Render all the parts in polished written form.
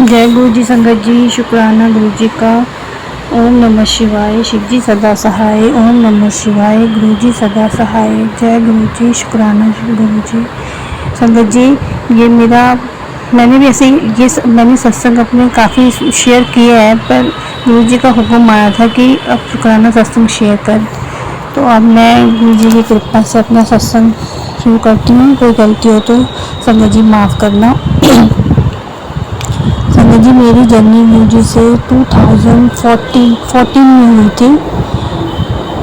जय गुरु जी संगत जी। शुक्राना गुरु जी का। ओम नमः शिवाय। शिव जी सदा सहाय। ओम नमः शिवाय। गुरु जी सदा सहाय। जय गुरु जी। शुक्राना गुरु जी। संगत जी, ये मेरा मैंने भी ऐसे मैंने सत्संग अपने काफ़ी शेयर किए हैं, पर गुरु जी का हुक्म आया था कि अब शुक्राना सत्संग शेयर कर। तो अब मैं गुरु जी की कृपा से अपना सत्संग शुरू करती हूँ। कोई गलती हो तो संगत जी माफ़ करना। संगत जी, मेरी जर्नी गुरु जी से 2014 में हुई थी।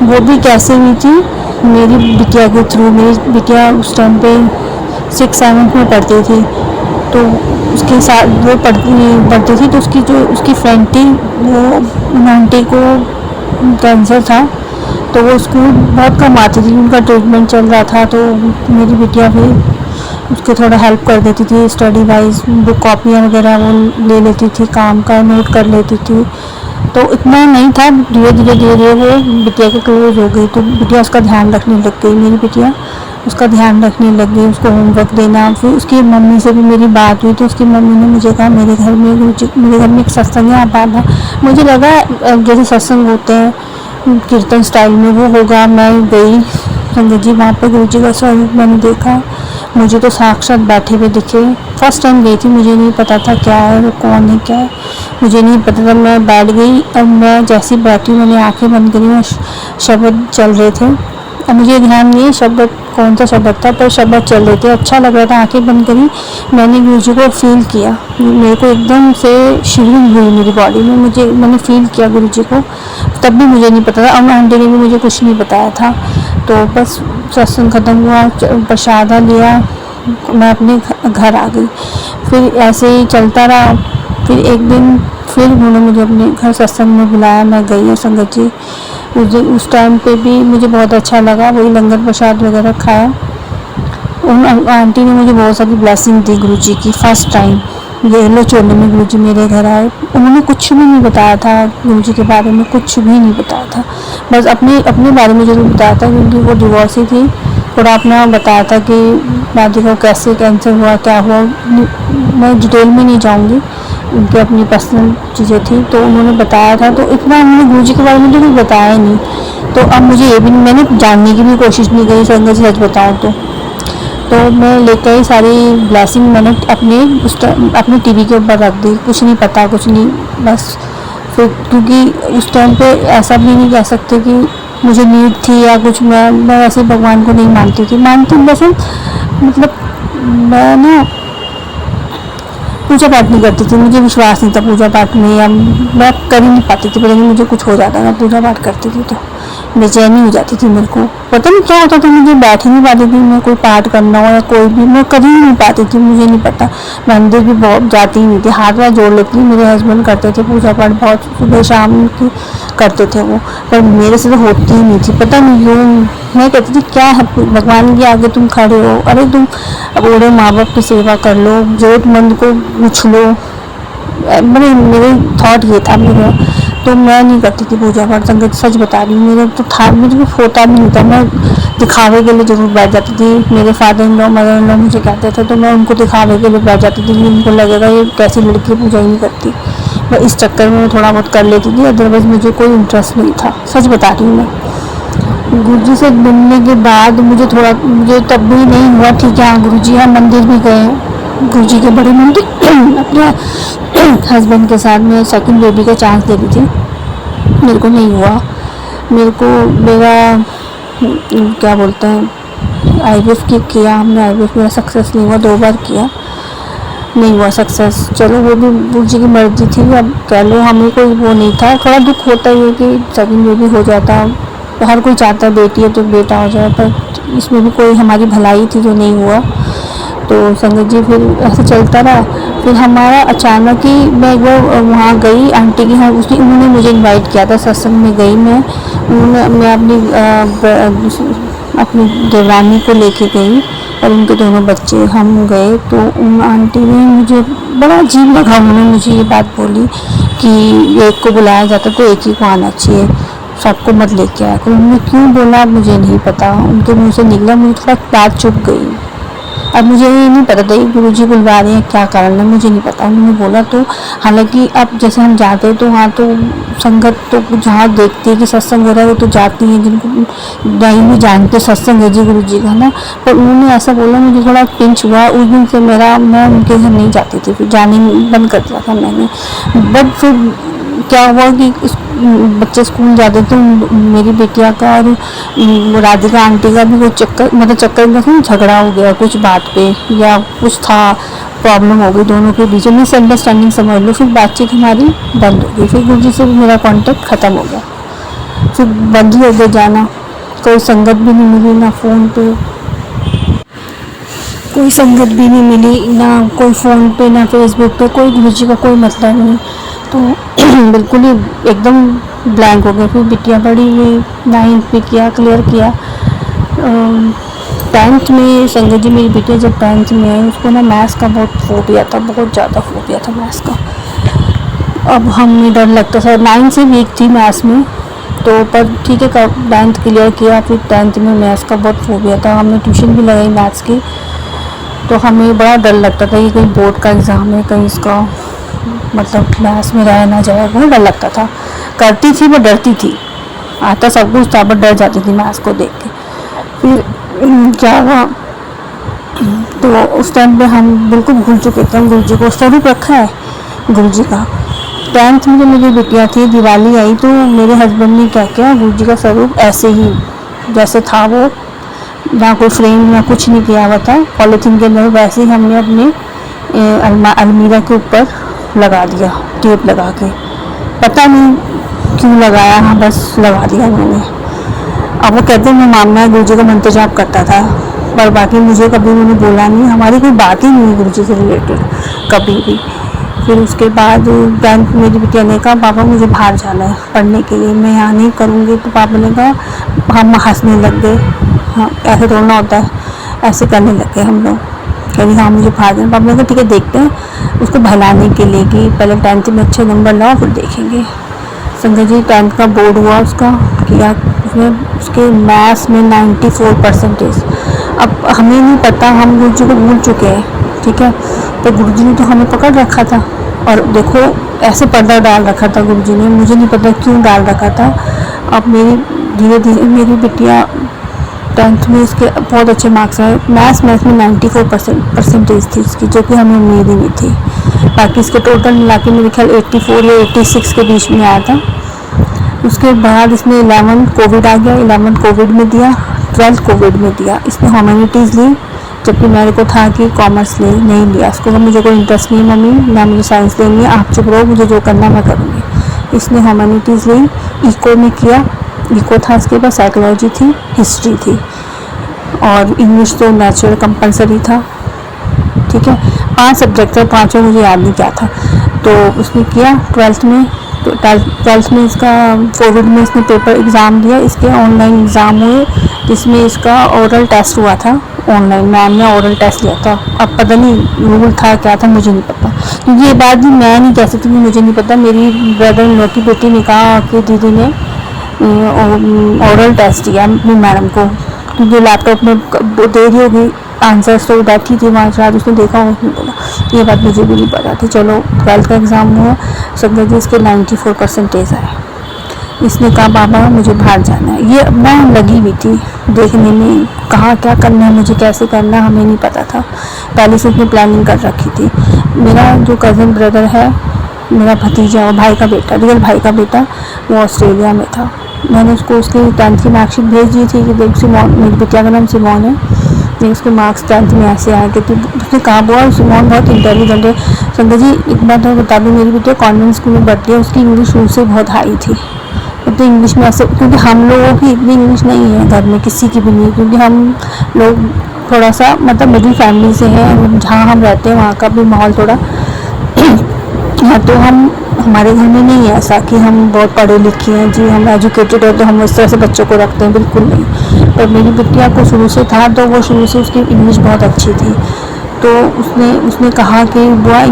वो भी कैसे हुई थी, मेरी बिटिया के थ्रू। मेरी बिटिया उस टाइम पे 6-7 में पढ़ती थी, तो उसके साथ वो पढ़ती थी। तो उसकी फ्रेंड थी, वो आंटी को कैंसर था, तो वो स्कूल बहुत कम आती थी। उनका ट्रीटमेंट चल रहा था, तो मेरी बिटिया भी उसको थोड़ा हेल्प कर देती थी स्टडी वाइज। बुक कॉपियाँ वगैरह वो ले लेती थी, काम का नोट कर लेती थी। तो इतना नहीं था, धीरे धीरे वो बिटिया के क्लोज हो गई, तो बिटिया उसका ध्यान रखने लग गई। मेरी बिटिया उसका ध्यान रखने लग गई, उसको होमवर्क देना। फिर उसकी मम्मी से भी मेरी बात हुई, तो उसकी मम्मी ने मुझे कहा मेरे घर में एक सत्संग है, आप आना। मुझे लगा जैसे सत्संग होते हैं कीर्तन स्टाइल में वो होगा। मैं गई संगत जी, वहाँ पर गुरु जी का स्वरूप मैंने देखा। मुझे तो साक्षात बैठे हुए दिखे। फर्स्ट टाइम गई थी, मुझे नहीं पता था क्या है वो, कौन है क्या है, मुझे नहीं पता था। मैं बैठ गई और मैं जैसी बैठी मैंने आंखें बंद करी और शब्द चल रहे थे। अब मुझे ध्यान नहीं है शब्द कौन सा शब्द था, पर शब्द चल रहे थे, अच्छा लग रहा था। आंखें बंद करी, मैंने गुरु जी को फील किया। मेरे को एकदम से शिवरिंग हुई मेरी बॉडी में। मैंने फील किया गुरु जी को। तब भी मुझे नहीं पता था, और आंटी ने भी मुझे कुछ नहीं बताया था। तो बस सत्संग ख़त्म हुआ, प्रसाद लिया, मैं अपने घर आ गई। फिर ऐसे ही चलता रहा। फिर एक दिन फिर उन्होंने मुझे अपने घर सत्संग में बुलाया, मैं गई। और संगत जी, उस टाइम पे भी मुझे बहुत अच्छा लगा, वही लंगर प्रसाद वगैरह खाया। उन आंटी ने मुझे बहुत सारी ब्लेसिंग दी गुरु जी की। फर्स्ट टाइम येलो चोले में गुरु जी मेरे घर आए। उन्होंने कुछ भी नहीं बताया था गुरु जी के बारे में, कुछ भी नहीं बताया था। बस अपने अपने बारे में जरूर बताया था, क्योंकि वो डिवोर्सी थी। थोड़ा अपना बताया था कि दादी को कैसे कैंसर हुआ, क्या हुआ। मैं डिटेल में नहीं जाऊँगी, उनकी अपनी पर्सनल चीज़ें थी, तो उन्होंने बताया था। तो इतना उन्होंने गुरु जी के बारे में तो कुछ बताया ही नहीं। तो अब मुझे ये भी मैंने जानने की भी कोशिश नहीं करी, संगत जी सच बताऊँ तो मैं लेकर ही सारी ब्लेसिंग मैंने अपने टीवी के ऊपर रख दी। कुछ नहीं पता, कुछ नहीं, बस। फिर क्योंकि उस टाइम पे ऐसा भी नहीं कह सकते कि मुझे नीड थी या कुछ। मैं वैसे भगवान को नहीं मानती वैसे, मतलब मैं ना पूजा पाठ नहीं करती थी। मुझे विश्वास नहीं था पूजा पाठ में, या मैं कर ही नहीं पाती थी। पता नहीं मुझे कुछ हो जाता था पूजा पाठ करती थी तो बेचैनी हो जाती थी। मेरे को पता नहीं क्या होता था, मुझे बैठ ही नहीं पाती थी। मैं कोई पाठ करना हो या कोई भी, मैं कर ही नहीं पाती थी। मुझे नहीं पता, मंदिर भी बहुत जाती ही नहीं थी। हाथ वाथ जोड़ लेती थी। मेरे हस्बैंड करते थे पूजा पाठ, बहुत सुबह शाम की करते थे वो, पर मेरे से तो होती ही नहीं थी। पता नहीं क्यों। मैं कहती थी क्या है भगवान के आगे तुम खड़े हो, अरे तुम बूढ़े माँ बाप की सेवा कर लो, जरूरतमंद को पूछ लो। मेरे थॉट ये था मेरा। तो मैं नहीं करती थी पूजा पाठ, संगत सच बता रही हूँ। मेरे तो था, मुझे होता भी नहीं था। मैं दिखावे के लिए जरूर बैठ जाती थी। मेरे father in law mother in law मुझे कहते थे, तो मैं उनको दिखावे के लिए बैठ जाती थी। उनको लगेगा ये कैसी लड़की पूजा ही नहीं करती। मैं इस चक्कर में थोड़ा बहुत कर लेती थी, अदरवाइज मुझे कोई इंटरेस्ट नहीं था। सच बता रही हूँ मैं। गुरु जी से मिलने के बाद मुझे तब भी नहीं हुआ ठीक है। हाँ गुरु जी, हम मंदिर भी गए, गुरु जी के बड़े मंदिर अपने हस्बैंड के साथ में सेकंड बेबी का चांस दे दी थी। मेरे को नहीं हुआ। मेरा क्या बोलते हैं, आईवीएफ किया हमने। आईवीएफ मेरा सक्सेस नहीं हुआ, 2 बार किया, नहीं हुआ सक्सेस। चलो वो भी गुरु जी की मर्जी थी, अब कह लो। हमें कोई वो नहीं था। थोड़ा दुख होता ही है कि सेकंड बेबी हो जाता, हर कोई चाहता है बेटी है तो बेटा हो जाए, पर इसमें भी कोई हमारी भलाई थी जो नहीं हुआ। तो संगत जी फिर ऐसे चलता रहा। फिर हमारा अचानक ही मैं एक बार वहाँ गई आंटी के यहाँ, उन्होंने मुझे इनवाइट किया था, सत्संग में गई मैं। मैं अपनी देवरानी को लेके गई और उनके दोनों बच्चे, हम गए। तो उन आंटी ने मुझे बड़ा अजीब लगा, उन्होंने मुझे ये बात बोली कि एक को बुलाया जाता तो एक ही को आना चाहिए, सबको मत लेके आया। तो उन्होंने क्यों बोला मुझे नहीं पता, उनके मुँह से निकला। मुझे थोड़ा बात चुप गई। अब मुझे ये नहीं पता था कि गुरुजी बुलवा रहे हैं, क्या कारण है मुझे नहीं पता। उन्होंने बोला तो हालांकि अब जैसे हम जाते तो वहाँ तो संगत तो जहाँ देखते हैं कि सत्संग हो रहा है वो तो जाती हैं, जिनको नहीं भी जानते सत्संग है जी गुरुजी का ना। पर उन्होंने ऐसा बोला, मुझे थोड़ा पिंच हुआ उस दिन से। मैं उनके घर नहीं जाती थी, फिर जाने बंद कर दिया था मैंने। बट फिर क्या हुआ कि बच्चे स्कूल जाते थे, मेरी बिटिया का और राधिका आंटी का भी कोई चक्कर, मतलब चक्कर में झगड़ा हो गया कुछ बात पे, या कुछ था, प्रॉब्लम हो गई दोनों के बीच में, मिसअंडरस्टैंडिंग समझ लो। फिर बातचीत हमारी बंद हो गई, फिर गुरुजी से भी मेरा कांटेक्ट ख़त्म हो गया, फिर बंद ही हो गया जाना। कोई संगत भी नहीं मिली, ना फ़ोन पे कोई संगत भी नहीं मिली, ना कोई फ़ोन पे ना फेसबुक पे कोई गुरुजी का कोई मतलब नहीं। तो बिल्कुल ही एकदम ब्लैंक हो गया। फिर बिटिया बड़ी हुई, 9th भी किया, क्लियर किया। 10th में संगत जी मेरी बिटिया जब 10th में आई, उसको ना मैथ्स का बहुत फोबिया था, बहुत ज़्यादा फोबिया था मैथ्स का। अब हमें डर लगता था, 9 से वीक थी मैथ्स में तो, पर ठीक है 9th क्लियर किया। फिर 10th में मैथ्स का बहुत फोबिया था, हमने ट्यूशन भी लगाई मैथ्स की। तो हमें बड़ा डर लगता था कि कहीं बोर्ड का एग्ज़ाम है, कहीं इसका मतलब क्लास में रह ना जाए, बहुत डर लगता था। करती थी पर डरती थी, आता सब कुछ था पर डर जाती थी मैथ्स को देख के। फिर क्या हुआ, तो उस टाइम पे हम बिल्कुल भूल चुके थे, हम गुरुजी को स्वरूप रखा है गुरुजी का। 10th में जो मेरी बिटिया थी, दिवाली आई तो मेरे हस्बैंड ने क्या किया, गुरुजी का स्वरूप ऐसे ही जैसे था वो, ना कोई फ्रेम ना कुछ नहीं किया हुआ था पॉलीथीन के अंदर, वैसे ही हमने अपने अलमीरा के ऊपर लगा दिया टेप लगा के। पता नहीं क्यों लगाया, हाँ बस लगा दिया मैंने। अब वो कहते हैं मैं मामला गुरुजी का मंत्र जाप करता था, पर बाकी मुझे कभी उन्होंने बोला नहीं, हमारी कोई बात ही नहीं हुई गुरुजी से रिलेटेड कभी भी। फिर उसके बाद 10th मेरी बिटिया ने कहा पापा मुझे बाहर जाना है पढ़ने के लिए, मैं यहाँ नहीं करूँगी। तो पापा ने कहा, हम हंसने लग गए, हाँ ऐसे थोड़ा होता है, ऐसे करने लग गए हम लोग। कभी हाँ मुझे बाहर जाना। पापा ने कहा ठीक है देखते हैं, उसको भलाने के लिए कि पहले 10th में अच्छे नंबर लाओ फिर देखेंगे। संगत जी 10th का बोर्ड हुआ उसका, किया उसमें, उसके मैथ्स में 94%। अब हमें नहीं पता, हम गुरुजी को भूल चुके हैं, ठीक है, तो गुरुजी ने तो हमें पकड़ रखा था। और देखो ऐसे पर्दा डाल रखा था गुरुजी ने, मुझे नहीं पता क्यों डाल रखा था। अब मेरी धीरे धीरे मेरी बिटिया 10th में इसके बहुत अच्छे मार्क्स आए, मैथ्स में 94% थी इसकी, जो कि हमें उम्मीद ही नहीं थी। बाकी इसके टोटल मिला के मेरे ख्याल 84 या 86 के बीच में आया था। उसके बाद इसने 11th कोविड आ गया, 11th कोविड में दिया, 12th कोविड में दिया। इसने ह्यूमैनिटीज़ ली, जबकि मेरे को था कि कॉमर्स ले, नहीं लिया इसको, मुझे कोई इंटरेस्ट नहीं है मम्मी, ना मुझे साइंस लेनी है, आप चुप रहो, मुझे जो करना मैं करूँगी। इसने ह्यूमैनिटीज़ ली, इको में किया, इको था इसके पास, साइकोलॉजी थी, हिस्ट्री थी, और इंग्लिश तो नेचुरल कंपलसरी था, ठीक है। 5 सब्जेक्ट थे, पाँचों मुझे याद नहीं क्या था। तो उसने किया 12th में, तो 12th में इसका कोविड में इसने पेपर एग्ज़ाम दिया, इसके ऑनलाइन एग्ज़ाम हुए, जिसमें इसका ओरल टेस्ट हुआ था ऑनलाइन, मैम ने ओरल टेस्ट लिया था। अब पता नहीं रूल था क्या था, मुझे नहीं पता, क्योंकि ये बात भी मैं नहीं कह सकती, मुझे नहीं पता। मेरी ब्रदर इन लॉ की बेटी ने कहा कि दीदी ने ओरल टेस्ट दिया अपनी मैडम को, क्योंकि लैपटॉप में दे रही होगी आंसर्स, तो बैठी थी वहाँ, शायद उसने देखा हो, उसने बोला। ये बात मुझे भी नहीं पता थी। चलो 12th का एग्ज़ाम हुआ, संगत जी इसके 94% आए। इसने कहा पापा मुझे बाहर जाना है। ये मैं लगी हुई थी देखने में, कहाँ क्या करना है, मुझे कैसे करना है, हमें नहीं पता था, पहले से उसने प्लानिंग कर रखी थी। मेरा जो कज़न ब्रदर है, मेरा भतीजा और भाई का बेटा, रियल भाई का बेटा, वो ऑस्ट्रेलिया में था। मैंने उसको उसकी 10th की मार्कशीट भेज दी थी कि देख सिमोन, मेरी बिटिया का नाम सिमोन है, लेकिन उसके मार्क्स 10th में ऐसे आए थे। उसने कहा बुआ सिमोन बहुत इंटेलिजेंट है। संगत जी एक बात और बता दूँ, मेरी बिटिया कॉन्वेंट स्कूल में पढ़ती है, उसकी इंग्लिश शुरू से बहुत हाई थी। तो इंग्लिश में ऐसे, क्योंकि हम लोगों की इतनी इंग्लिश नहीं है घर में, किसी की भी नहीं, क्योंकि हम लोग थोड़ा सा मतलब मिडिल फैमिली से हैं, जहाँ हम रहते हैं वहाँ का भी माहौल थोड़ा हाँ, तो हमारे घर में नहीं है ऐसा कि हम बहुत पढ़े लिखे हैं जी, हम एजुकेटेड है तो हम इस तरह से बच्चों को रखते हैं, बिल्कुल नहीं। पर मेरी बिटिया को शुरू से था, तो वो शुरू से उसकी इंग्लिश बहुत अच्छी थी। तो उसने कहा कि बुआ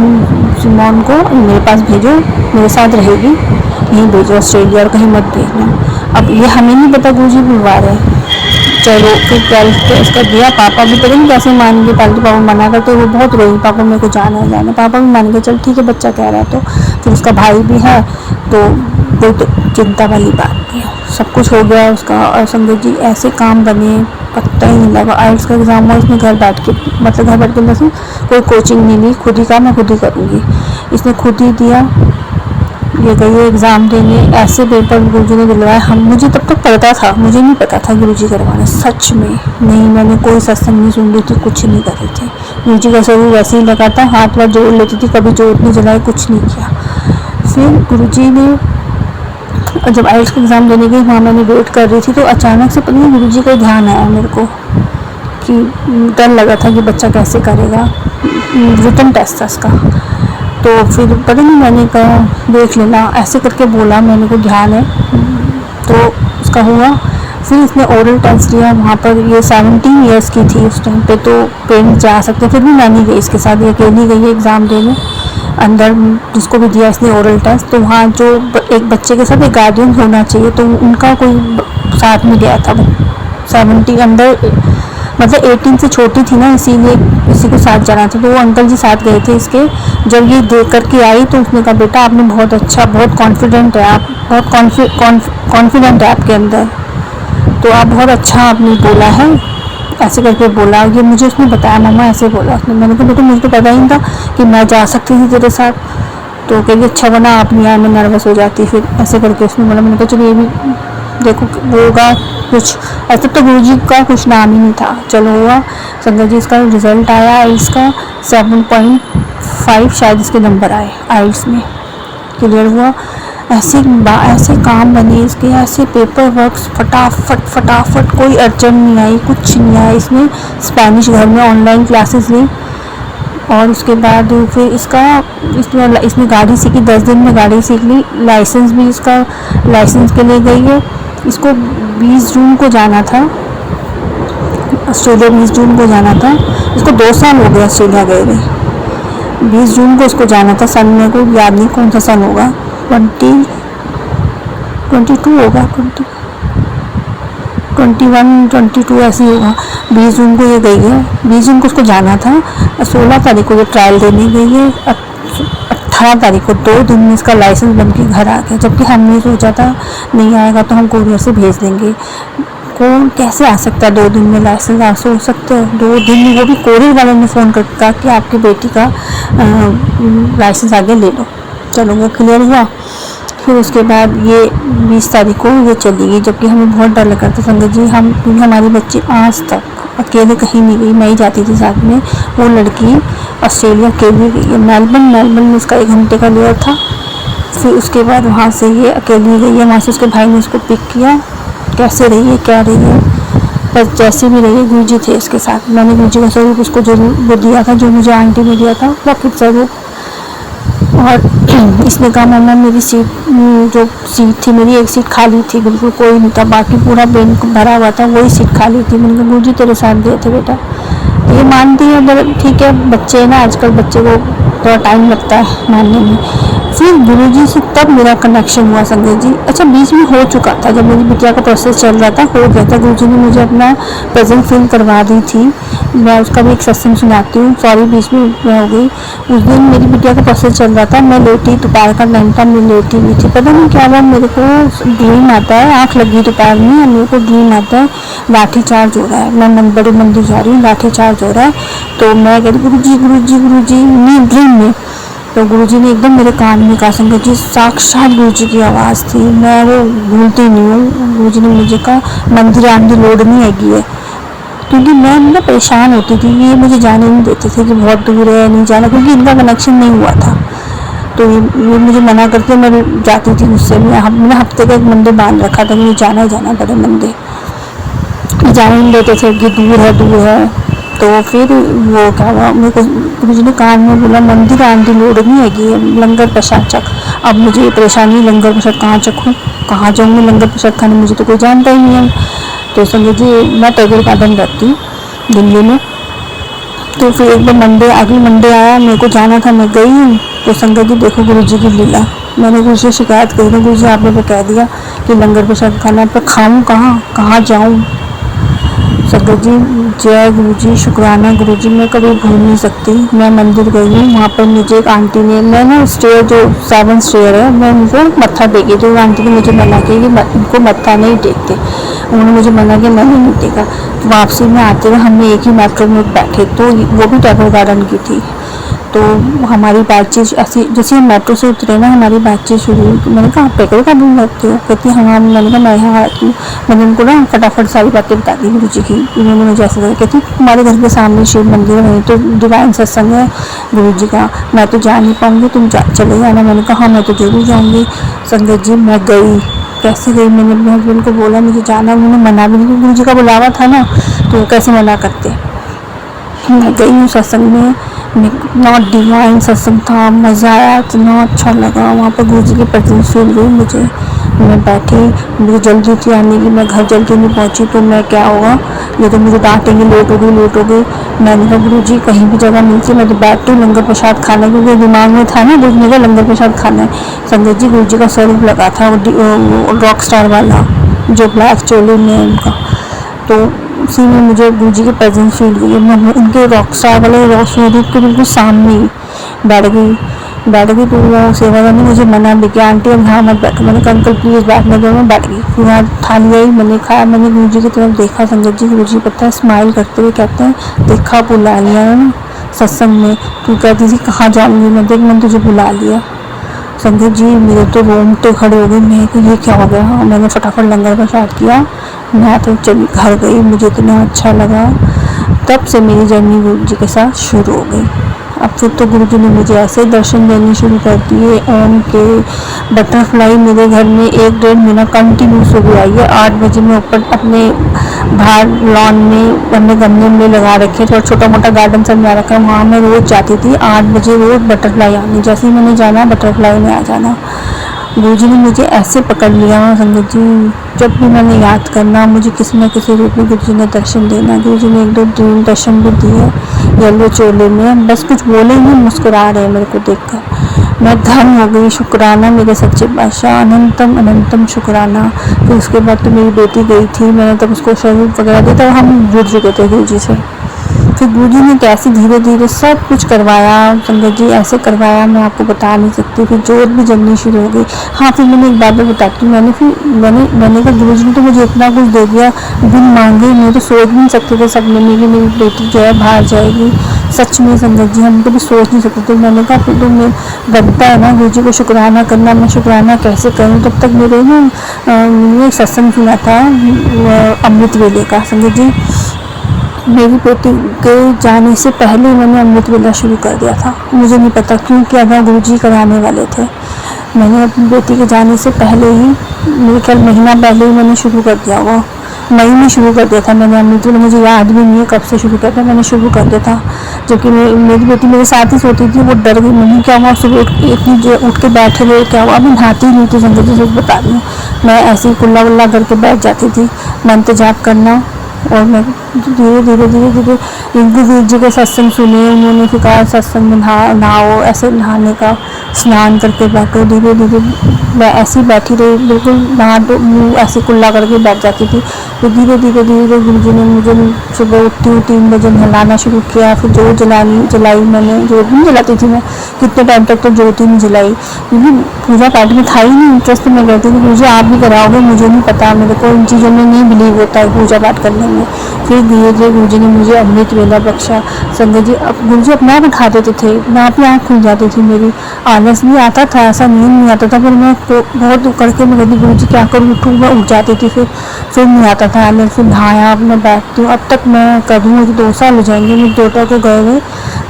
सिमोन को मेरे पास भेजो, मेरे साथ रहेगी, यहीं भेजो ऑस्ट्रेलिया, और कहीं मत भेजना। अब ये हमें नहीं पता गुरुजी बुलवा रहे हैं, चलो फिर 12th टेस्ट कर दिया। पापा भी पता नहीं कैसे मान गए, पहले तो पापा मना करते, वो बहुत रोई, पापा मेरे को जाना है जाना है, पापा भी मान गए, चल ठीक है बच्चा कह रहा है तो। फिर उसका भाई भी है तो कोई तो चिंता वाली बात नहीं है, सब कुछ हो गया उसका। और संगत जी ऐसे काम बने, पता ही नहीं लगा। आइल्स का एग्ज़ाम हुआ, इसने घर बैठ के, मतलब घर बैठ के मतलब कोई कोचिंग नहीं ली, खुद ही कहा मैं खुद ही करूँगी, इसने खुद ही दिया। ये गई एग्ज़ाम देने, ऐसे पेपर गुरुजी ने दिलवाए। हम, मुझे तब तक पता था, मुझे नहीं पता था गुरुजी करवाना, सच में नहीं, मैंने कोई सत्संग नहीं सुन रही थी, कुछ नहीं कर रही थी। गुरुजी का शरीर वैसे ही लगा था, हाथ वाथ जोड़ लेती थी, कभी जोड़ नहीं जलाए, कुछ नहीं किया। फिर गुरुजी ने, जब आइल्स का एग्ज़ाम देने गई, वहाँ मैंने वेट कर रही थी, तो अचानक से पता नहीं गुरुजी का ध्यान आया मेरे को कि डर लगा था कि बच्चा कैसे करेगा, रिटन टेस्ट था उसका। तो फिर पता नहीं मैंने कहा देख लेना, ऐसे करके बोला, मैंने को ध्यान है, तो उसका हुआ। फिर इसने ओरल टेस्ट दिया वहाँ पर, ये 17 ईयर्स की थी उस टाइम पे, तो पेरेंट्स जा सकते, फिर भी मैं नहीं गई इसके साथ, ये अकेली गई एग्ज़ाम देने अंदर, जिसको भी दिया इसने ओरल टेस्ट। तो वहाँ जो एक बच्चे के साथ एक गार्डियन होना चाहिए, तो उनका कोई साथ में गया था, 70 अंदर, मतलब 18 से छोटी थी ना, इसीलिए किसी को साथ जाना था, तो वो अंकल जी साथ गए थे इसके। जब ये देख करके आई तो उसने कहा बेटा आपने बहुत अच्छा, बहुत कॉन्फिडेंट है आप, बहुत कॉन्फिडेंट है आपके अंदर, तो आप बहुत अच्छा आपने बोला है, ऐसे करके बोला। ये मुझे उसने बताया, मम्मा ऐसे बोला उसने। मैंने कहा बेटा मुझे तो पता ही नहीं था कि मैं जा सकती थी तेरे साथ। तो कहेगी अच्छा बना आप नहीं आए, मैं नर्वस हो जाती, फिर ऐसे करके उसने बोला। मैंने कहा चलो ये भी देखो होगा कुछ, ऐसे तो गुरुजी का कुछ नाम ही नहीं था। चलो हुआ, संगत जी इसका रिजल्ट आया आइल्स का 7.5 शायद इसके नंबर आए आइल्स में, क्लियर हुआ। ऐसे काम बने इसके, ऐसे पेपर वर्क फटाफट, कोई अड़चन नहीं आई, कुछ नहीं आया। इसने स्पेनिश घर में ऑनलाइन क्लासेस ली, और उसके बाद फिर इसने गाड़ी सीखी, 10 दिन में गाड़ी सीख ली। लाइसेंस भी इसका, लाइसेंस के लिए गई है। इसको 20 जून को जाना था ऑस्ट्रेलिया, 20 जून को जाना था। इसको 2 साल हो गया ऑस्ट्रेलिया गए हुए। 20 जून को इसको जाना था, सन में को याद नहीं कौन सा सन होगा, 22 होगा, 21-22 ऐसे ही होगा। 20 जून को ये गई है, 20 जून को उसको जाना था, 16 तारीख को ये ट्रायल देने गई है, 18 तारीख को 2 दिन में इसका लाइसेंस बन के घर आ गया। जबकि हमने सोचा था नहीं आएगा तो हम कोरियर से भेज देंगे, कौन कैसे आ सकता है 2 दिन में लाइसेंस, आप सोच सकते हो 2 दिन में। वो भी कोरियर वाले ने फ़ोन करके कहा कि आपकी बेटी का लाइसेंस आगे ले लो। चलो वो क्लियर हुआ। फिर उसके बाद ये 20 तारीख को ये चली गई, जबकि हमें बहुत डर लगा था संगत जी। क्योंकि हमारी बच्ची आज तक अकेले कहीं नहीं गई, मैं ही जाती थी साथ में। वो लड़की ऑस्ट्रेलिया अकेली गई है, मेलबर्न में उसका 1 घंटे का लिया था। फिर उसके बाद वहाँ से ये अकेली गई है, वहाँ से उसके भाई ने उसको पिक किया। कैसे रही है क्या रही है, पर जैसे भी रही है गुरुजी थे इसके साथ। मैंने गुरुजी का स्वरूप उसको जरूर वो दिया था, जो मुझे आंटी ने दिया था, प्रकृत स्वरूप। और इसने कहा मम्मा मेरी सीट, जो सीट थी मेरी, एक सीट खाली थी, बिल्कुल कोई नहीं था, बाकी पूरा बैंक भरा हुआ था, वही सीट खाली थी। मैंने कहा गुरुजी तेरे साथ दिए थे बेटा। ये मानती है, मतलब ठीक है, बच्चे ना आजकल बच्चे को थोड़ा टाइम लगता है मानने में। फिर गुरुजी से तब मेरा कनेक्शन हुआ संगत जी। अच्छा बीच में हो चुका था, जब मेरी बिटिया का प्रोसेस चल रहा था, हो गया था। गुरुजी ने मुझे अपना प्रेजेंट फील करवा दी थी, मैं उसका भी एक सत्संग सुनाती हूँ, सॉरी बीच में हो गई। उस दिन मेरी बिटिया का प्रोसेस चल रहा था, मैं लेटी, दोपहर का टाइम था, मैं लेटी हुई थी। पता नहीं क्या हुआ, मेरे को ड्रीम आता है, आँख लगी दोपहर में, मेरे को ड्रीम आता है लाठी चार्ज हो रहा है, मैं बड़े मंदिर जा रही हूँ, लाठी चार्ज हो रहा है। तो मैं कहती गुरुजी नींद ड्रीम में। तो गुरुजी ने एकदम मेरे कान में कहा संगत जी, साक्षात गुरुजी की आवाज़ थी, मैं वो भूलती नहीं हूँ। गुरुजी ने मुझे कहा मंदिर आने लोड नहीं हैगी है, क्योंकि मैं मतलब परेशान होती थी, ये मुझे जाने नहीं देते थे कि बहुत दूर है नहीं जाना, क्योंकि इनका कनेक्शन नहीं हुआ था। तो ये मुझे मना करते, मैं जाती थी मुझसे। मैंने हफ्ते का एक मंदिर बांध रखा था, मुझे जाना ही जाना बड़े मंदिर, जाने नहीं देते थे कि दूर है। तो फिर वो क्या हुआ, मेरे को गुरुजी ने कान में बोला मंदिर आंधी लोड नहीं हैगी है, लंगर प्रसाद चख। अब मुझे ये परेशानी, लंगर प्रसाद कहाँ चखूँ, कहाँ जाऊँगी लंगर प्रसाद खाने, मुझे तो कोई जानता ही नहीं है। तो संगत जी मैं टैगोर गार्डन रहती हूँ दिल्ली में। तो फिर एक बार अगले मंडे आया, मेरे को जाना था, मैं गई हूँ। तो संगत जी देखो गुरुजी की लीला, मैंने गुरुजी से शिकायत करी थी, गुरुजी आपने तो कह दिया कि लंगर प्रसाद खाना, पर खाऊँ कहाँ जाऊँ। संगत जी, जय गुरु जी, शुक्राना गुरु जी। मैं कभी भूल नहीं सकती, मैं मंदिर गई हूँ, वहाँ पर मुझे एक आंटी ने, मैं ना स्टेयर जो 7 स्टेयर है, मैं उनको मत्था टेकी तो आंटी ने मुझे मना किया कि उनको मत्था नहीं टेकते। उन्होंने मुझे मना किया, मैंने नहीं टेका। वापसी में आते हुए हमने एक ही मेट्रो में बैठे, तो वो भी टेम्पल गार्डन की थी। तो हमारी बातचीत ऐसी, जैसे हम मेट्रो से उतरे ना, हमारी बातचीत शुरू हुई। मैंने कहा आप पेट्रोल काबू लगते हो? कहती हाँ। मैंने कहा मैं यहाँ आती हूँ। मैंने उनको ना फटाफट सारी बातें बता दी गुरु जी की। उन्होंने मुझे ऐसा कहा, कहती तुम्हारे घर के सामने शिव मंदिर है, तो डिवाइन सत्संग है गुरु जी का, मैं तो जा नहीं पाऊँगी, तुम चले जाना। मैंने कहा हाँ मैं तो जरूर जाऊँगी। संगत जी मैं गई। कैसे गई, मैंने अपने हस्बैंड को बोला मुझे जाना, उन्होंने मना भी नहीं, गुरु जी का बुलावा था ना, तो कैसे मना करते। मैं गई हूँ सत्संग में, इतना डिवाइन सत्संग था, मज़ा आया, इतना अच्छा लगा। वहाँ पर गुरु जी की प्रेजेंस फील हुई मुझे। मैं बैठी, मुझे जल्दी थी आने की, मैं घर जल्दी नहीं पहुँची तो मैं क्या होगा, ये तो मुझे डांटेंगे, लेट हो गई। मैंने कहा गुरु जी कहीं भी जगह मिलती मैं तो बैठती हूँ लंगर प्रसाद खाना, क्योंकि दिमाग में था ना गुरु जी का लंगर प्रसाद खाना है। संगत जी गुरु जी का स्वरूप लगा था रॉक स्टार वाला, जो ब्लैक चोली में उनका, तो उसी में मुझे गुरु जी की प्रेजेंस फील हुई। मैं उनके रॉक स्टार वाले रॉक स्वरूप के बिल्कुल सामने ही बैठ गई। तो वो सेवा ने मुझे मना भी किया, आंटी अब यहाँ मत बैठो। मैंने कहा अंकल प्लीज़ बैठने दो, मैं बैठ गई। फिर यहाँ थाली आई, मैंने खाया, मैंने गुरु जी की तरफ देखा। संगत जी, गुरु जी पता है स्माइल करते हुए कहते हैं देखा बुला लिया है ना सत्संग में, तू कहती थी कहाँ जाऊँगी मैं, देख मैंने तुझे बुला लिया। संगत जी मेरे तो रोंगटे खड़े हो गए, मैं कि ये क्या हो गया। मैंने फटाफट लंगर प्रसाद किया, मैं तो चली घर गई। मुझे इतना अच्छा लगा, तब से मेरी जर्नी गुरु जी के साथ शुरू हो गई। अब फिर तो गुरु जी ने मुझे ऐसे दर्शन देने शुरू कर दिए ओम के। बटरफ्लाई मेरे घर में 1-1.5 महीना कंटिन्यूस हो गया। ये 8 बजे मैं ऊपर अपने बाहर लॉन में अपने गमले में लगा रखे, थोड़ा छोटा मोटा गार्डन सब लगा रखा, वहाँ मैं रोज़ जाती थी 8 बजे रोज़ बटरफ्लाई आनी, जैसे ही मैंने जाना बटरफ्लाई में आ जाना। गुरु जी ने मुझे ऐसे पकड़ लिया संगत जी, जब भी मैंने याद करना मुझे किसी न किसी रूप में गुरु जी ने दर्शन देना। गुरु जी ने 1-2 ड्रीम दर्शन भी दिए येलो चोले में, बस कुछ बोले नहीं, मुस्कुरा रहे मेरे को देखकर। मैं धन हो गई, शुक्राना मेरे सच्चे बादशाह, अनंतम अनंतम शुक्राना। फिर उसके बाद तो मेरी बेटी गई थी, मैंने तब उसको स्वरूप वगैरह दिया, तब हम जुड़ चुके थे गुरु जी से। फिर गुरु जी ने कैसे धीरे धीरे सब कुछ करवाया संगत जी, ऐसे करवाया मैं आपको बता नहीं सकती। फिर जोत भी जलनी शुरू हो गई। हाँ फिर मैंने एक बात बताती हूँ, मैंने कहा गुरु जी ने तो मुझे इतना कुछ दे दिया बिन मांगे, मैं तो सोच भी नहीं सकते थे सपने में कि मेरी बेटी जो है बाहर जाएगी। सच में संगत जी हम कभी सोच नहीं सकते थे। मैंने कहा फिर तो मैं बनता है ना गुरु जी को शुक्राना करना, मैं शुक्राना कैसे करूँ। तब तक मेरे ना सत्संग सुना था अमृत वेले का संगत जी, मेरी बेटी के जाने से पहले मैंने अमृत वेला शुरू कर दिया था। मुझे नहीं पता क्यों किया था, गुरु जी कराने वाले थे। मैंने अपनी बेटी के जाने से पहले ही, मेरे ख्याल महीना पहले ही मैंने शुरू कर दिया, वो मई में शुरू कर दिया था मैंने अमृत वेला। मुझे याद भी नहीं है कब से शुरू किया था, मैंने शुरू कर दिया था। जबकि मेरी बेटी मेरे साथ ही सोती थी, वो डर गई, मैंने क्या हुआ सुबह एक उठ के बैठे हुए क्या हुआ। अभी नहाती नहीं थी संगत जी, सच बता रही हूँ, मैं ऐसे ही कुल्ला वुल्ला करके बैठ जाती थी, मंत्र जाप करना। और मैं धीरे धीरे इनको गुरु जी के सत्संग सुने, उन्होंने फिर कहा सत्संग में नहाओ, ऐसे नहाने का स्नान करके बैठो। धीरे धीरे मैं ऐसी बैठी रही, बिल्कुल नहा मुँह ऐसे कुल्ला करके बैठ जाती थी। फिर धीरे धीरे गुरु जी ने मुझे सुबह उठती हूँ 3 बजे नहलाना शुरू किया। फिर जोत जलाई मैंने, जोत नहीं जलाती थी मैं कितने टाइम तक, तो जोत ही नहीं जलाई क्योंकि पूजा पाठ में था ही नहीं इंटरेस्ट। तो मैं कहती थी गुरु जी आप भी कराओगे, मुझे नहीं पता, मेरे को इन चीज़ों में नहीं बिलीव होता है पूजा पाठ करने में। फिर धीरे धीरे गुरु जी ने मुझे अमृत वेला बख्शा संगत जी। अब गुरु जी अपने आप उठा देते थे, अपने आप ही आँख खुल जाती थी मेरी, आलस भी आता था, ऐसा नींद नहीं आता था। फिर मैं बहुत करके मैं कहती गुरु जी क्या करूँ, उठूँ, मैं उठ जाती थी। फिर नहीं आता था आलस। फिर नहाया, अब मैं बैठती हूँ, अब तक मैं करूँ, मुझे 2 साल हो जाएंगे मेरे बेटा को गए हुए।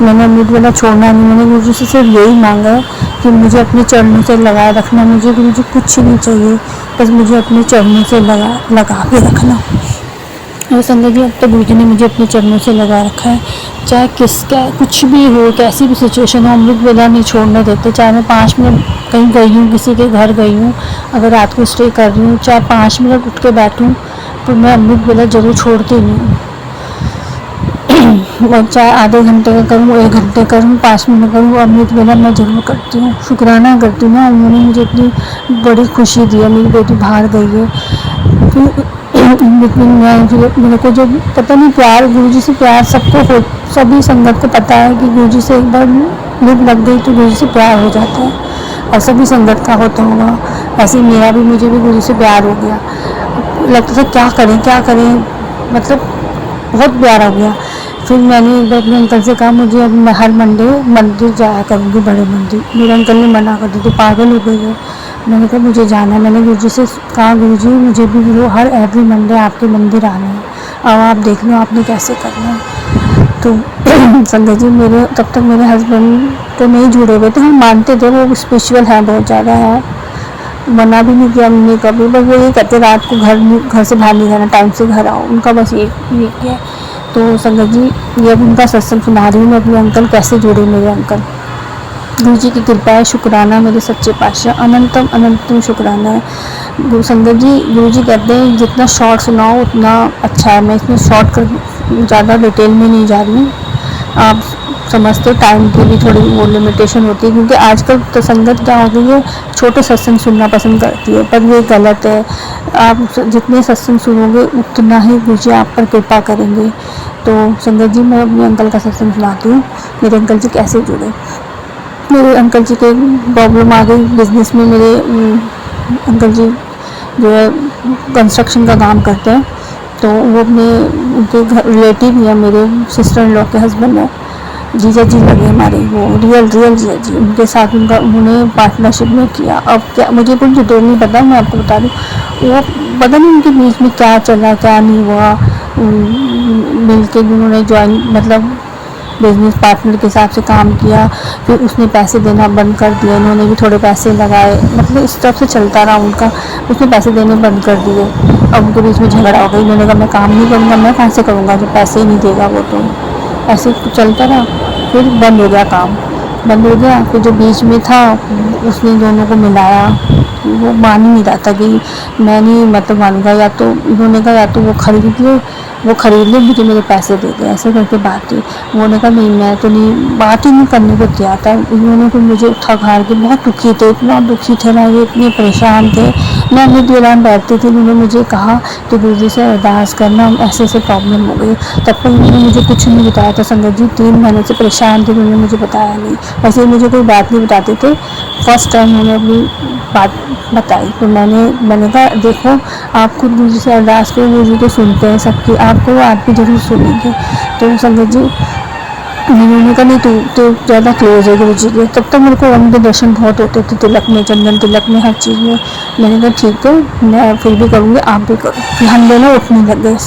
मैंने अमृत वेला छोड़ना नहीं, मैंने गुरु जी से सिर्फ यही मांगा है कि मुझे अपने चरणों से लगाए रखना। मुझे गुरु जी कुछ नहीं चाहिए, बस मुझे अपने चरणों से लगा के रखना। और संगत जी अब तो गुरु जी ने मुझे अपने चरणों से लगा रखा है, चाहे कुछ भी हो, कैसी भी सिचुएशन हो, अमृत वेला नहीं छोड़ने देते। चाहे मैं 5 मिनट कहीं गई हूँ, किसी के घर गई हूँ, अगर रात को स्टे कर रही हूँ, चाहे 5 मिनट उठ के बैठूँ तो मैं अमृत वेला जरूर छोड़ती नहीं हूँ। चाहे आधे घंटे का करूँ, 1 घंटे करूँ, 5 मिनट करूँ, अमृत वेला मैं जरूर करती हूँ। शुक्राना करती हूँ ना, उन्होंने मुझे इतनी बड़ी खुशी दी है। मेरी बेटी बाहर गई है, फिर लेकिन मैं फिर मेरे को जो पता नहीं प्यार गुरुजी से प्यार सबको हो, सभी संगत को पता है कि गुरुजी से एक बार लूप लग गई तो गुरुजी से प्यार हो जाता है, और सभी संगत का होता होगा। ऐसे ही मेरा भी, मुझे भी गुरुजी से प्यार हो गया। लगता था क्या करें क्या करें, मतलब बहुत प्यार हो गया। फिर मैंने एक बार अपने अंकल से कहा मुझे अब मैं हर मंडे मंदिर जाया करूँगी, बड़े मंदिर। मेरे अंकल ने मना कर दी, तो पागल हो गई है। मैंने कहा मुझे जाना है। मैंने गुरुजी से कहा गुरुजी मुझे भी वो हर एवरी मंडे आपके मंदिर आना है, अब आप देख लो आपने कैसे करना है। तो संगत जी मेरे तब तक मेरे हस्बैंड तो नहीं जुड़े हुए थे, हम मानते थे वो स्पिरिचुअल है, बहुत ज़्यादा है, मना भी नहीं किया हमने कभी। बस वो ये कहते रात को घर से बाहर नहीं जाना, टाइम से घर आओ, उनका बस ये किया। तो संगत जी ये अब उनका सत्संग सुना रही हूँ मैं, अपने अंकल कैसे जुड़े मेरे अंकल। गुरु जी की कृपा है, शुक्राना मेरे सच्चे पातशाह, अनंतम अनंतम शुक्राना है। गुरु संगत जी, गुरु जी कहते हैं जितना शॉर्ट सुनाओ उतना अच्छा है। मैं इसमें शॉर्ट कर ज़्यादा डिटेल में नहीं जा रही हूँ, आप समझते टाइम की भी थोड़ी वो लिमिटेशन होती है, क्योंकि आजकल तो संगत क्या हो गई है, छोटे सत्संग सुनना पसंद करती है, पर ये गलत है। आप जितने सत्संग सुनोगे उतना ही गुरु जी आप पर कृपा करेंगे। तो संगत जी मैं अपने अंकल का सत्संग सुनाती हूँ, मेरे अंकल जी कैसे जुड़े। मेरे अंकल जी के प्रॉब्लम आ गई बिजनेस में। मेरे अंकल जी जो है कंस्ट्रक्शन का काम करते हैं, तो वो अपने उनके घर रिलेटिव ही है, मेरे सिस्टर इन लॉ के हस्बैंड है, जीजा जी लगे हमारे, वो रियल जीजा जी। उनके साथ उन्होंने पार्टनरशिप में किया। अब क्या मुझे कुछ डिटेल नहीं पता, मैं आपको बता दूँ, वो पता नहीं उनके बीच में क्या चला क्या नहीं हुआ। मिल के उन्होंने ज्वाइन मतलब बिजनेस पार्टनर के हिसाब से काम किया, फिर उसने पैसे देना बंद कर दिया, इन्होंने भी थोड़े पैसे लगाए, मतलब इस तरफ से चलता रहा उनका। उसने पैसे देने बंद कर दिए, अब उनके बीच में झगड़ा हो गया। इन्होंने कहा मैं काम नहीं करूँगा, मैं कहाँ से करूँगा जब पैसे ही नहीं देगा वो, तो ऐसे चलता रहा। फिर बंद हो गया काम, बंद हो गया। फिर जो बीच में था उसने दोनों को मिलाया, वो मान ही नहीं रहा था कि मैं नहीं मतलब मानूंगा, या तो इन्होंने कहा या तो वो खरीद ले मुझे मेरे पैसे दे दे, ऐसे करके बात हुई। उन्होंने कहा नहीं मैं तो नहीं, बात ही नहीं करने को तैयार था। इन्होंने फिर मुझे उठा खार के, बहुत दुखी थे, इतना दुखी थे ना ये, इतने परेशान थे। मैं अपने दौरान बैठती थी, उन्होंने मुझे कहा कि गुरु जी से अरदास करना, ऐसे ऐसे प्रॉब्लम हो गई। तब तक उन्होंने मुझे कुछ नहीं बताया था संगत जी, 3 महीने से परेशान थे, उन्होंने मुझे बताया नहीं। वैसे ही मुझे कोई बात नहीं बताते थे, फर्स्ट टाइम उन्होंने अपनी बात बताई। तो मैंने कहा देखो आप खुद गुरु जी से अरदास करो, गुरु जी तो सुनते हैं सबकी, आपको आप भी जरूर सुनेंगे। तो संगत जी उन्होंने कहा नहीं तो ज़्यादा क्लोज है गुरु जी के। तब तक मेरे को उनके दर्शन बहुत होते थे, तिलक में, चंदन तिलक में, हर चीज़ में। मैंने कहा ठीक है मैं फिर भी करूँगी, आप भी करो। फिर हम दोनों उठने लग गए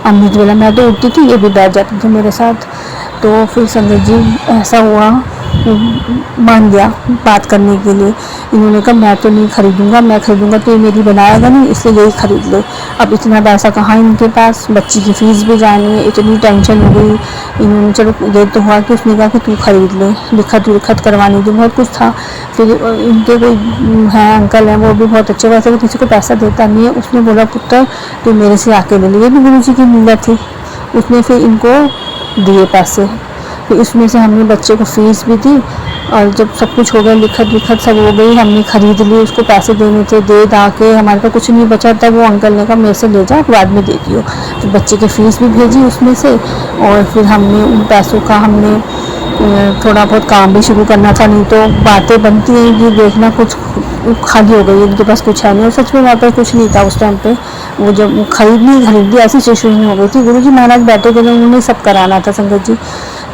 अमृत वेला, मैं तो उठती थी, ये भी बैठ जाते थे मेरे साथ। तो फिर संगत जी ऐसा हुआ, मान गया बात करने के लिए। इन्होंने कहा मैं तो नहीं खरीदूंगा, मैं खरीदूंगा तो ये मेरी बनाएगा नहीं, इसलिए यही खरीद ले। अब इतना पैसा कहाँ इनके पास, बच्ची की फीस भी जानी है, इतनी टेंशन हो गई। इन्होंने चलो ये तो हुआ कि उसने कहा कि तू खरीद ले, लिखत करवानी थी, बहुत कुछ था। फिर इनके कोई है अंकल हैं, वो भी बहुत अच्छे, वैसे वो किसी को पैसा देता नहीं है। उसने बोला पुत्र तो मेरे से आके ले लिए, भी गुरु जी की मिलत थी। उसने फिर इनको दिए पैसे, फिर इसमें से हमने बच्चे को फीस भी दी, और जब सब कुछ हो गया, लिखत सब हो गई, हमने खरीद ली। उसको पैसे देने थे, दे दा के हमारे पास कुछ नहीं बचा था। वो अंकल ने कहा मेरे से ले जाओ, बाद में दे दियो। तो बच्चे की फ़ीस भी भेजी उसमें से, और फिर हमने उन पैसों का हमने थोड़ा बहुत काम भी शुरू करना था। नहीं तो बातें बनती हैं कि देखना कुछ खाली हो गई, इनके पास कुछ है नहीं, और सच में वहाँ पर कुछ नहीं था उस टाइम पे। वो जब खरीदी ऐसी सिचुएशन हो गई थी। गुरु जी महाराज बैठे थे, उन्होंने सब कराना था संगत जी।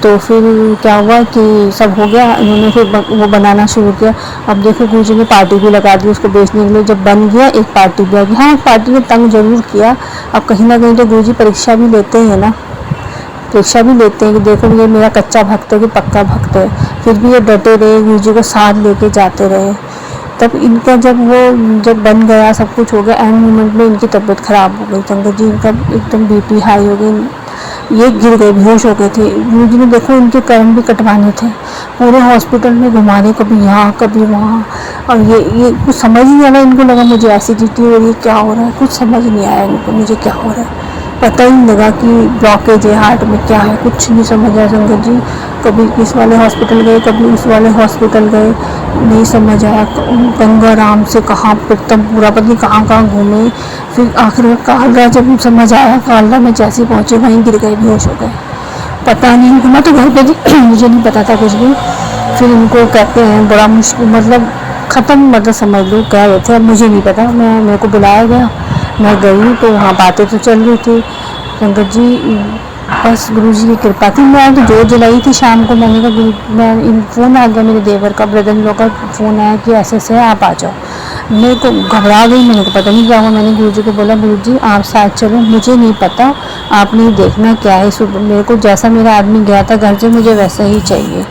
तो फिर क्या हुआ कि सब हो गया, इन्होंने फिर वो बनाना शुरू किया। अब देखो गुरु जी ने पार्टी भी लगा दी उसको बेचने के लिए। जब बन गया एक पार्टी भी आ गई। हाँ पार्टी ने तंग जरूर किया। अब कहीं ना कहीं तो गुरु जी परीक्षा भी लेते हैं ना, परीक्षा भी लेते हैं कि देखो ये मेरा कच्चा भक्त है कि पक्का भक्त है। फिर भी ये डटे रहे, गुरु जी को साथ लेके जाते रहे। तब इनका जब बन गया, सब कुछ हो गया, एंड मोमेंट में इनकी तबीयत ख़राब हो गई। संगत जी इनका एकदम बीपी हाई हो गई, ये गिर गए, बेहोश हो गए थे। गुरु जी ने देखो इनके कर्म भी कटवाने थे, पूरे हॉस्पिटल में घुमाने, कभी यहाँ कभी वहाँ। और ये कुछ समझ नहीं आ रहा, इनको लगा मुझे एसिडिटी हो रही है, क्या हो रहा है, कुछ समझ नहीं आया इनको मुझे क्या हो रहा है। पता ही नहीं लगा कि ब्लॉकेज है हार्ट में, क्या है कुछ नहीं समझ आया संगत जी। कभी इस वाले हॉस्पिटल गए, कभी उस वाले हॉस्पिटल गए, नहीं समझ आया। गंगा राम से कहाँ तब पूरा पता नहीं कहाँ कहाँ घूमे। फिर आखिर में कालरा जब समझ आया, कालरा में जैसे पहुँचे वहीं गिर गए, बेहोश हो गए। पता नहीं उनको, मैं तो घर पे थी मुझे नहीं पता था कुछ भी। फिर इनको कहते हैं बड़ा मुश्किल, मतलब ख़त्म, मतलब समझ लो कह रहे थे, अब मुझे नहीं पता। मेरे को बुलाया गया, मैं गई तो वहाँ बातें तो चल रही थी संगत जी। बस गुरु जी की कृपा थी। मैं तो जोत जलाई थी शाम को, मैंने कहा गुरु, मैं फ़ोन आ गया मेरे देवर का, ब्रदर इन लोग का फ़ोन आया कि ऐसे ऐसे आप आ जाओ। मेरे को घबरा गई, मेरे को पता नहीं क्या हुआ। मैंने गुरु जी को बोला गुरु जी आप साथ चलो, मुझे नहीं पता, आपने ही देखना क्या है। सुबह मेरे को जैसा मेरा आदमी गया था घर से, मुझे वैसा ही चाहिए।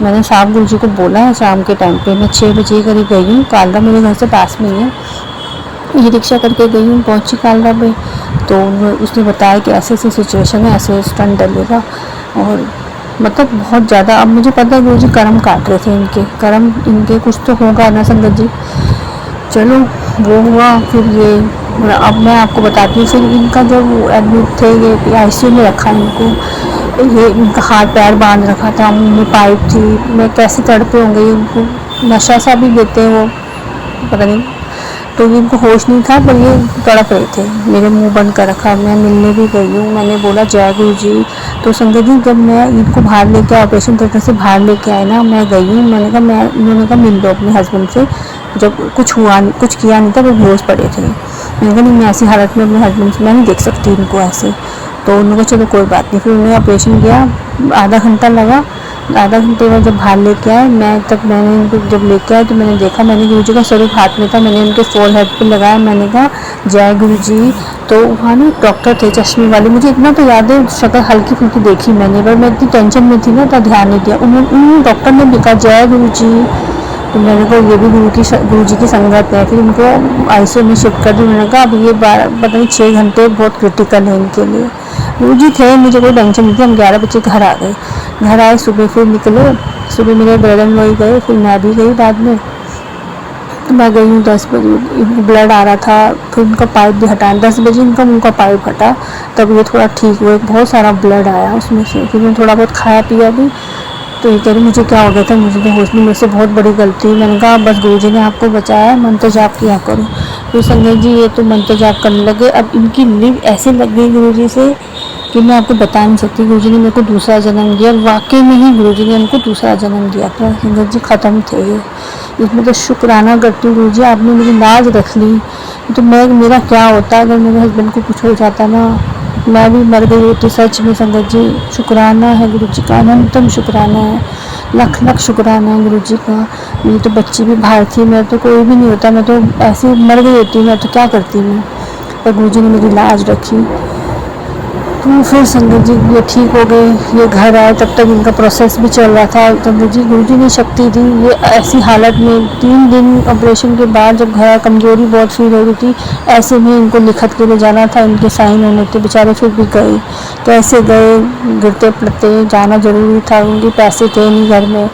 मैंने साफ गुरु जी को बोला है। शाम के टाइम पे मैं 6 बजे करीब गई हूँ, कालरा मेरे घर से पास में ही है, ये रिक्शा करके गई हूँ, पहुँची कालरा पे। तो उसने बताया कि ऐसे ऐसी सिचुएशन है, ऐसे स्टंट डलेगा। और मतलब बहुत ज़्यादा, अब मुझे पता है गुरु जी कर्म काट रहे थे, इनके कर्म, इनके कुछ तो होगा ना संगत जी। चलो वो हुआ। फिर ये अब मैं आपको बताती हूँ। फिर इनका जब एडमिट थे, ये आईसीयू में रखा इनको, ये इनका हाथ पैर बांध रखा था, मुँह में पाइप थी, मैं कैसे तड़पे होंगे। इनको नशा सा भी देते हैं वो, पता नहीं। तो ये इनको होश नहीं था, पर ये तड़प रहे थे, मेरे मुंह बंद कर रखा। मैं मिलने भी गई हूँ, मैंने बोला जय गुरु जी। तो संगत जी जब मैं इनको बाहर लेके ऑपरेशन थिएटर से बाहर लेके आए ना, मैं गई हूँ, मैंने कहा मैं, उन्होंने कहा मिल लो अपने हस्बैंड से। जब कुछ हुआ, कुछ किया नहीं था, वो बेहोश पड़े थे। मैंने कहा नहीं, मैं ऐसी हालत में अपने हस्बैंड से मैं नहीं देख सकती इनको ऐसे। तो उन्होंने कहा चलो कोई बात नहीं। फिर उन्होंने ऑपरेशन किया, आधा घंटा लगा। आधा घंटे बाद जब बाहर लेके आए, मैंने इनको जब लेके आए तो मैंने देखा, मैंने गुरु जी का स्वरूप हाथ में था, मैंने उनके फोरहेड पे लगाया, मैंने कहा जय गुरु जी। तो वहाँ ना डॉक्टर थे चश्मे वाले, मुझे इतना तो याद है, शक्ल हल्की फुल्की देखी मैंने, पर मैं इतनी टेंशन में थी ना, तो ध्यान नहीं दिया। उन्होंने डॉक्टर ने भी कहा जय गुरु जी। तो मैंने कहा ये भी गुरु जी की संगत है। फिर उनको आईसीयू में शिफ्ट कर दी। मैंने कहा अब ये पता नहीं 6 घंटे बहुत क्रिटिकल है इनके लिए। गुरु जी थे, मुझे कोई टेंशन नहीं थी। हम 11 बजे घर आ गए। घर आए सुबह, फिर निकले सुबह, मेरे ब्रदर वही गए, फिर मैं भी गई बाद में। मैं गई हूँ 10 बजे, इनको ब्लड आ रहा था, फिर उनका पाइप भी हटाया। 10 बजे इनका मुँह का पाइप हटा, तब ये थोड़ा ठीक हुए। बहुत सारा ब्लड आया उसमें से। फिर मैंने थोड़ा बहुत खाया पिया भी। तो ये कह रही मुझे क्या हो गया था, मुझे तो होश नहीं, मेरे से बहुत बड़ी गलती। मैंने कहा बस गुरु जी ने आपको बचाया, मंत्र जाप किया करो। फिर संजय जी ये तो मंत्र जाप करने लगे। अब इनकी लिव ऐसे लग गई गुरु जी से कि मैं आपको बता नहीं सकती। गुरु जी ने मेरे को दूसरा जन्म दिया, वाकई में ही गुरु जी ने उनको दूसरा जन्म दिया था। संजय जी ख़त्म थे ये। इसमें तो शुक्राना करती हूँ गुरु जी, आपने मेरी लाज रख ली। तो मेरा क्या होता अगर मेरे हस्बैंड को कुछ हो जाता ना, मैं भी मर गई होती सच में। संगत जी शुक्राना है गुरु जी का, अनंतम शुक्राना है, लख लख शुक्राना है गुरु जी का। मेरी तो बच्ची भी बाहर थी, मैं तो कोई भी नहीं होता, मैं तो ऐसे मर गई होती, मैं तो क्या करती मैं, पर गुरु जी ने मेरी लाज रखी। तो फिर संगत जी ये ठीक हो गए, ये घर आए, तब तक इनका प्रोसेस भी चल रहा था। संगत जी गुरु जी ने शक्ति दी। ये ऐसी हालत में 3 दिन ऑपरेशन के बाद जब घर, कमज़ोरी बहुत फील हो रही थी, ऐसे में इनको लिखत के लिए जाना था, इनके साइन होने थे, बेचारे फिर भी गए। कैसे गए, गिरते पड़ते जाना ज़रूरी था, उनके पैसे थे नहीं घर में,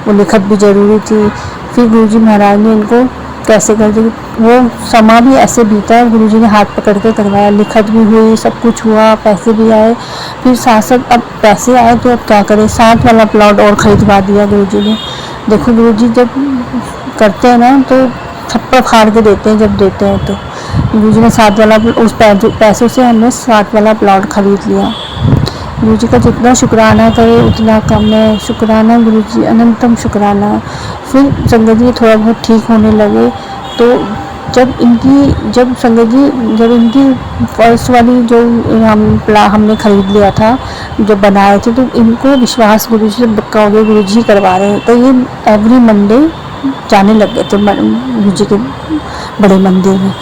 वो लिखत भी ज़रूरी थी। फिर गुरु जी महाराज ने इनको कैसे कर दी, वो समा भी ऐसे बीता, गुरु जी ने हाथ पकड़ के करवाया, लिखत भी हुई, सब कुछ हुआ, पैसे भी आए। फिर साथ साथ अब पैसे आए तो अब क्या करें, 7 वाला प्लॉट और खरीदवा दिया गुरु जी ने। देखो गुरु जी जब करते हैं ना तो थप्पड़ फाड़ के देते हैं, जब देते हैं तो गुरु जी ने 7 वाला, उस पैसों से हमने 7 वाला प्लॉट खरीद लिया। गुरु जी का जितना शुक्राना करे उतना कम है। शुक्राना गुरु जी, अनंतम शुक्राना। फिर संगत जी थोड़ा बहुत ठीक होने लगे। तो जब संगत जी जब इनकी फर्स्ट वाली जो हमने खरीद लिया था, जब बनाए थे, तो इनको विश्वास गुरु जी से पक्का हो गया गुरु जी करवा रहे हैं। तो ये एवरी मंडे जाने लग गए थे गुरु जी के बड़े मंदिर में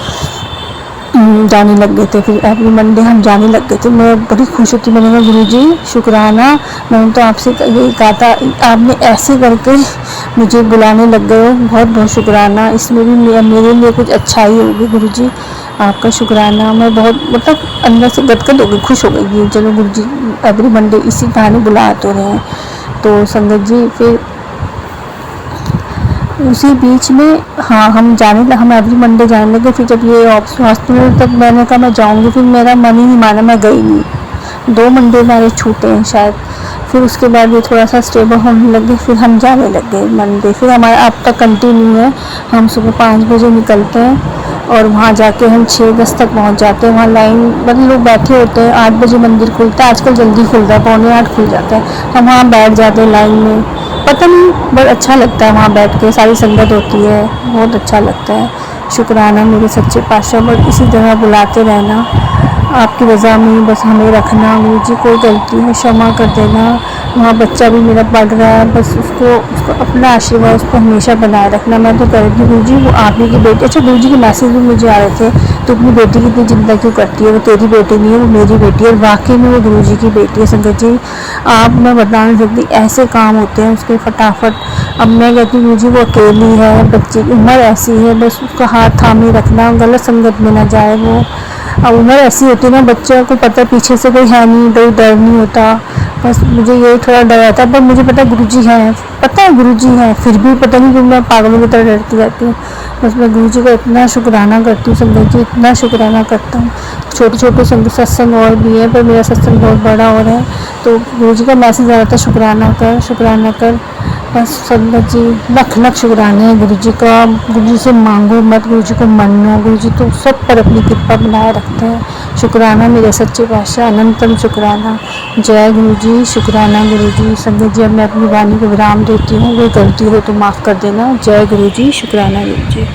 जाने लग गए थे। फिर एवरी मंडे हम जाने लग गए थे। मैं बड़ी खुश होती, मैंने कहा गुरु जी शुक्राना, मैंने तो आपसे यही कहा था, आपने ऐसे करके मुझे बुलाने लग गए हो, बहुत बहुत शुक्राना। इसमें भी मेरे लिए कुछ अच्छा ही होगी गुरु जी, आपका शुक्राना। मैं बहुत मतलब अंदर से गदगद हो गई, खुश हो गई। चलो गुरु जी एवरी मंडे इसी बहाने बुला तो रहे हैं। तो संगत जी फिर उसी बीच में हाँ हम एवरी मंडे जाने लगे। फिर जब ये हॉस्पिटल तक मैंने कहा मैं जाऊँगी, फिर मेरा मन ही नहीं माना, मैं गई नहीं। 2 मंडे हमारे छूटे हैं शायद। फिर उसके बाद ये थोड़ा सा स्टेबल होने लगे, फिर हम जाने लग गए मंडे। फिर हमारा अब तक कंटिन्यू है। हम सुबह 5 बजे निकलते हैं और वहाँ जाके हम 6-10 तक पहुँच जाते हैं। वहाँ लाइन मतलब लोग बैठे होते हैं। 8 बजे मंदिर खुलता है, आजकल जल्दी खुल रहा है, 7:45 खुल जाता है। हम वहाँ बैठ जाते हैं लाइन में। पता नहीं, बहुत अच्छा लगता है वहाँ बैठ के, सारी संगत होती है, बहुत अच्छा लगता है। शुक्राना मेरे सच्चे पातशाह, बस इसी तरह बुलाते रहना, आपकी रज़ा में बस हमें रखना। गुरु जी कोई गलती है क्षमा कर देना। वहाँ बच्चा भी मेरा पढ़ रहा है, बस उसको अपना आशीर्वाद उसको हमेशा बनाए रखना। मैं तो कह रही थी गुरु जी वो आप ही की बेटी। अच्छा गुरु जी के मैसेज भी मुझे आ रहे थे, तो अपनी बेटी की इतनी चिंता क्यों करती है, वो तेरी बेटी नहीं है, वो मेरी बेटी है। और वाकई में वो गुरु जी की बेटी है संगत जी। आप मैं बता नहीं सकती, ऐसे काम होते हैं उसके फटाफट। अब मैं कहती हूँ गुरु जी वो अकेली है, बच्चे की उम्र ऐसी है, बस उसका हाथ थामे रखना, गलत संगत में ना जाए वो। अब उम्र ऐसी होती है ना, बच्चे को पता पीछे से कोई है नहीं, कोई डर नहीं होता। बस मुझे यही थोड़ा डर आता है, पर मुझे पता है गुरुजी हैं, पता है गुरुजी हैं, फिर भी पता नहीं क्यों मैं पागलों की तरह डरती रहती हूँ। बस मैं गुरुजी का इतना शुक्राना करती हूँ संगत जी, इतना शुक्राना करता हूँ। छोटे छोटे सत्संग और भी है, पर मेरा सत्संग बहुत बड़ा हो रहा है। तो गुरुजी का मैसेज आ रहा था शुक्राना कर, शुक्राना कर। बस संगत जी लख लख शुक्राना है गुरु जी का। गुरु जी से मांगो मत, गुरु जी को मानो, गुरु जी तो सब पर अपनी कृपा बनाए रखते हैं। शुक्राना मेरे सच्चे पातशाह, अनंतम शुक्राना। जय गुरु जी, शुक्राना गुरु जी। संगत जी अब मैं अपनी वाणी को विराम देती हूँ, कोई गलती हो तो माफ़ कर देना। जय गुरु जी, शुक्राना गुरु जी।